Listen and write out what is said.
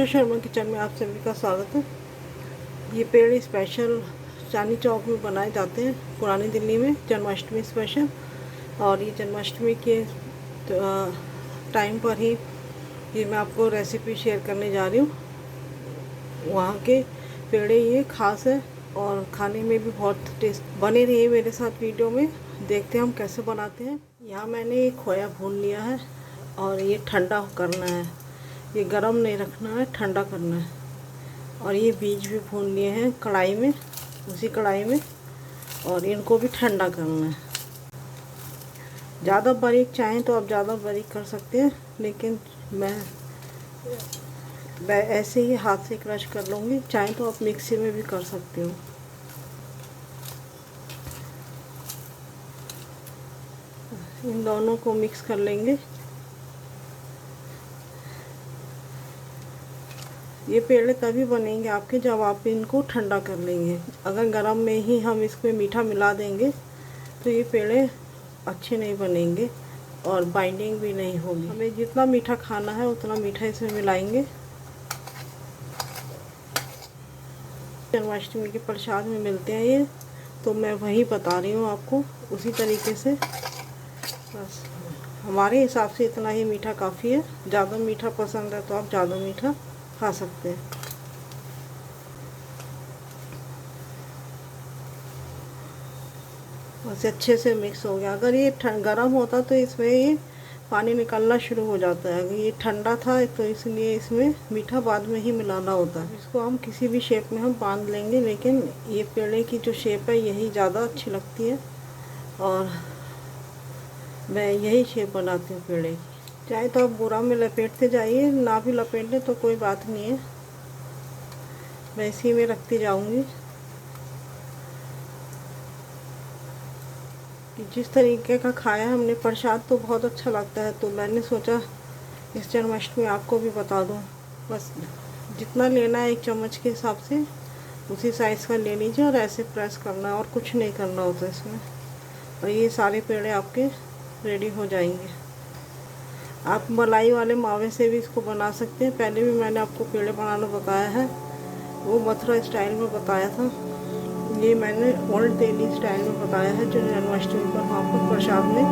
नमस्कार, शर्मा किचन में आप सभी का स्वागत है। ये पेड़ स्पेशल चांदनी चौक में बनाए जाते हैं पुरानी दिल्ली में, जन्माष्टमी स्पेशल। और ये जन्माष्टमी के टाइम पर ही ये मैं आपको रेसिपी शेयर करने जा रही हूँ। वहाँ के पेड़े ये खास है और खाने में भी बहुत टेस्ट। बने रहिए मेरे साथ वीडियो में, देखते हैं हम कैसे बनाते हैं। यहाँ मैंने ये खोया भून लिया है और ये ठंडा करना है। ये गरम नहीं रखना है, ठंडा करना है। और ये बीज भी भून लिए हैं कढ़ाई में, उसी कढ़ाई में, और इनको भी ठंडा करना है। ज़्यादा बारीक चाहें तो आप ज़्यादा बारीक कर सकते हैं, लेकिन मैं ऐसे ही हाथ से क्रश कर लूँगी। चाहें तो आप मिक्सी में भी कर सकते हो। इन दोनों को मिक्स कर लेंगे। ये पेड़े तभी बनेंगे आपके जब आप इनको ठंडा कर लेंगे। अगर गरम में ही हम इसमें मीठा मिला देंगे तो ये पेड़े अच्छे नहीं बनेंगे और बाइंडिंग भी नहीं होगी। हमें जितना मीठा खाना है उतना मीठा इसमें मिलाएंगे। जन्माष्टमी के प्रसाद में मिलते हैं ये, तो मैं वही बता रही हूँ आपको, उसी तरीके से। बस हमारे हिसाब से इतना ही मीठा काफ़ी है। ज़्यादा मीठा पसंद है तो आप ज़्यादा मीठा खा सकते हैं। बस अच्छे से मिक्स हो गया। अगर ये गर्म होता तो इसमें ये पानी निकलना शुरू हो जाता है। अगर ये ठंडा था तो इसलिए इसमें मीठा बाद में ही मिलाना होता है। इसको हम किसी भी शेप में हम बांध लेंगे, लेकिन ये पेड़े की जो शेप है यही ज़्यादा अच्छी लगती है और मैं यही शेप बनाती हूँ पेड़े की। चाहे तो आप बोरा में लपेटते जाइए, ना भी लपेटें तो कोई बात नहीं है, मैं इसी में रखती जाऊँगी। कि जिस तरीके का खाया हमने प्रसाद तो बहुत अच्छा लगता है, तो मैंने सोचा इस जन्माष्टमी आपको भी बता दूं। बस जितना लेना है एक चम्मच के हिसाब से उसी साइज़ का ले लीजिए और ऐसे प्रेस करना है और कुछ नहीं करना होता इसमें। और ये सारे पेड़े आपके रेडी हो जाएंगे। आप मलाई वाले मावे से भी इसको बना सकते हैं। पहले भी मैंने आपको पेड़े बनाना बताया है, वो मथुरा स्टाइल में बताया था। ये मैंने ओल्ड दिल्ली स्टाइल में बताया है जो जन्माष्टमी पर वहाँ पर प्रसाद में